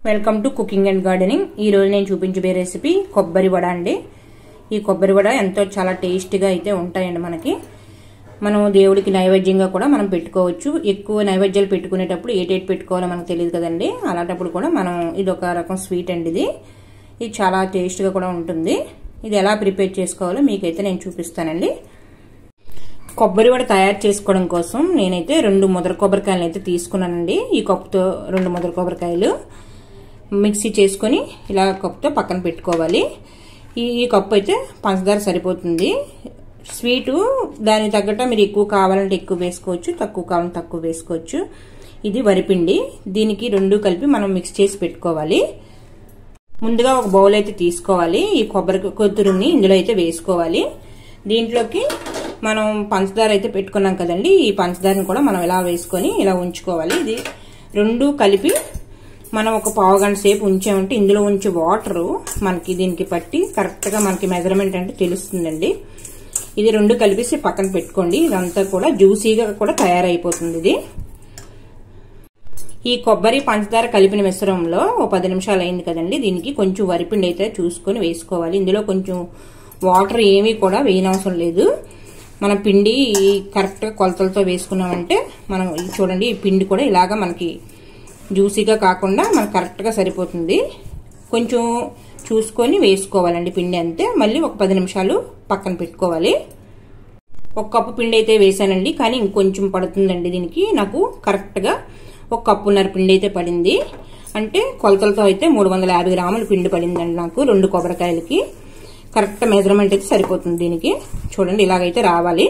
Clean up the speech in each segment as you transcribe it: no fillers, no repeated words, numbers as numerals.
Welcome to cooking and gardening. ఈ రోజు నేను చూపించబోయే రెసిపీ కొబ్బరి వడ అండి. ఈ కొబ్బరి వడ ఎంతో చాలా టేస్టీగా అయితే ఉంటాయండి. మనం దేవుడికి నైవేద్యంగా కూడా మనం పెట్టుకోవచ్చు. ఎక్కువ నైవేద్యాలు పెట్టుకునేటప్పుడు ఏటేటి పెట్టుకోవాలో మనకు తెలియదు కదండి. అలాంటప్పుడు కూడా మనం ఇది ఒక రకం స్వీట్ అండి. ఇది చాలా టేస్టీగా కూడా ఉంటుంది. ఇది ఎలా ప్రిపేర్ చేసుకోవాలో మీకైతే నేను చూపిస్తానండి. కొబ్బరి వడ తయారు చేసుకోవడం కోసం నేనైతే 2 ముదర కొబ్బరికాయలు అయితే తీసుకున్నానండి. ఈ కప్పుతో 2 ముదర కొబ్బరికాయలు మిక్సీ చేసుకొని ఇలా కప్పుతో పక్కన పెట్టుకోవాలి. ఈ కప్పు అయితే పంచదార సరిపోతుంది. స్వీటు దానికి తగ్గట్టు మీరు ఎక్కువ కావాలంటే ఎక్కువ వేసుకోవచ్చు, తక్కువ కావాలంటే తక్కువ వేసుకోవచ్చు. ఇది వరిపిండి, దీనికి 2 కలిపి మనం మిక్స్ చేసి పెట్టుకోవాలి. ముందుగా ఒక బౌల్ అయితే తీసుకోవాలి. ఈ కొబ్బరి కొత్తురుని ఇందులో అయితే వేసుకోవాలి. దీంట్లోకి మనం పంచదార అయితే పెట్టుకున్నాం కదండి. ఈ పంచదారని కూడా మనం ఇలా వేసుకొని ఇలా ఉంచుకోవాలి. ఇది 2 కలిపి మనం ఒక పావు గంట సేపు ఉంచామంటే ఇందులో ఉంచే వాటర్ మనకి దీనికి పట్టి కరెక్ట్ గా మనకి మెజర్మెంట్ అంటే తెలుస్తుందండి. ఇది 2 కలిపేసి పక్కన పెట్టుకోండి. ఇదంతా కూడా జ్యూసీగా కూడా తయారైపోతుంది. ఇది ఈ కొబ్బరి పంచదార కలిపిన మిశ్రమంలో ఓ 10 నిమిషాలు అయింది కదండి. దీనికి కొంచెం వరిపిండి అయితే చూసుకొని వేసుకోవాలి. ఇందులో కొంచెం వాటర్ ఏమీ కూడా వేయనవసరం లేదు. మన పిండి కరెక్ట్ గా కొలతలతో వేసుకున్నామంటే మనం చూడండి, ఈ పిండి కూడా ఇలాగా మనకి జ్యూసీగా కాకుండా మనకు కరెక్ట్ గా సరిపోతుంది. కొంచెం చూసుకొని వేసుకోవాలండి పిండి అంతే. మళ్ళీ ఒక 10 నిమిషాలు పక్కన పెట్టుకోవాలి. 1 కప్పు పిండి అయితే వేసానండి, కానీ ఇంకొంచెం పడుతుందండి. దీనికి నాకు కరెక్ట్ గా 1 కప్పున్నర పిండి అయితే పడింది. అంటే కొలతలతో అయితే 350 గ్రాముల పిండి పడిందండి నాకు 2 కొబ్బరికాయలకి. కరెక్ట్ మెజర్మెంట్ అయితే సరిపోతుంది దీనికి. చూడండి ఇలాగైతే రావాలి.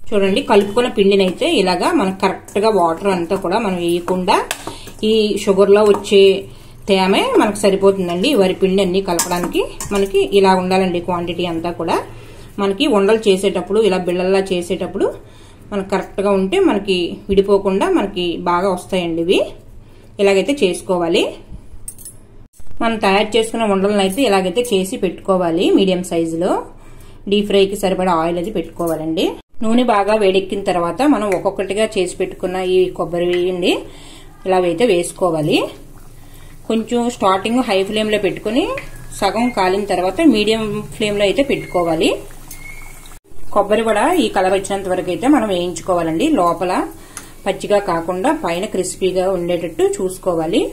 చూడండి కలుపుకున్న పిండిని అయితే ఇలాగా మనకు కరెక్ట్ గా వాటర్ అంతా కూడా మనం వేయకుండా ఈ షుగర్ లో వచ్చే తేమే మనకు సరిపోతుందండి. వరి పిండి అన్ని కలపడానికి మనకి ఇలా ఉండాలండి. క్వాంటిటీ అంతా కూడా మనకి ఉండలు చేసేటప్పుడు ఇలా బిళ్ళల్లా చేసేటప్పుడు మనకు కరెక్ట్ గా ఉంటే మనకి విడిపోకుండా మనకి బాగా వస్తాయండి. ఇవి ఇలాగైతే చేసుకోవాలి. మనం తయారు చేసుకున్న ఉండలను అయితే ఇలాగైతే చేసి పెట్టుకోవాలి. మీడియం సైజులో డీప్ ఫ్రైకి సరిపడా ఆయిల్ అయితే పెట్టుకోవాలండి. నూనె బాగా వేడెక్కిన తర్వాత మనం ఒక్కొక్కటిగా చేసి పెట్టుకున్న ఈ కొబ్బరి వేయండి ఇలాగైతే వేసుకోవాలి. కొంచెం స్టార్టింగ్ హై ఫ్లేమ్ లో పెట్టుకుని సగం కాలిన తర్వాత మీడియం ఫ్లేమ్ లో అయితే పెట్టుకోవాలి. కొబ్బరి వడ ఈ కలర్ వచ్చినంత వరకు అయితే మనం వేయించుకోవాలండి. లోపల పచ్చిగా కాకుండా పైన క్రిస్పీగా ఉండేటట్టు చూసుకోవాలి.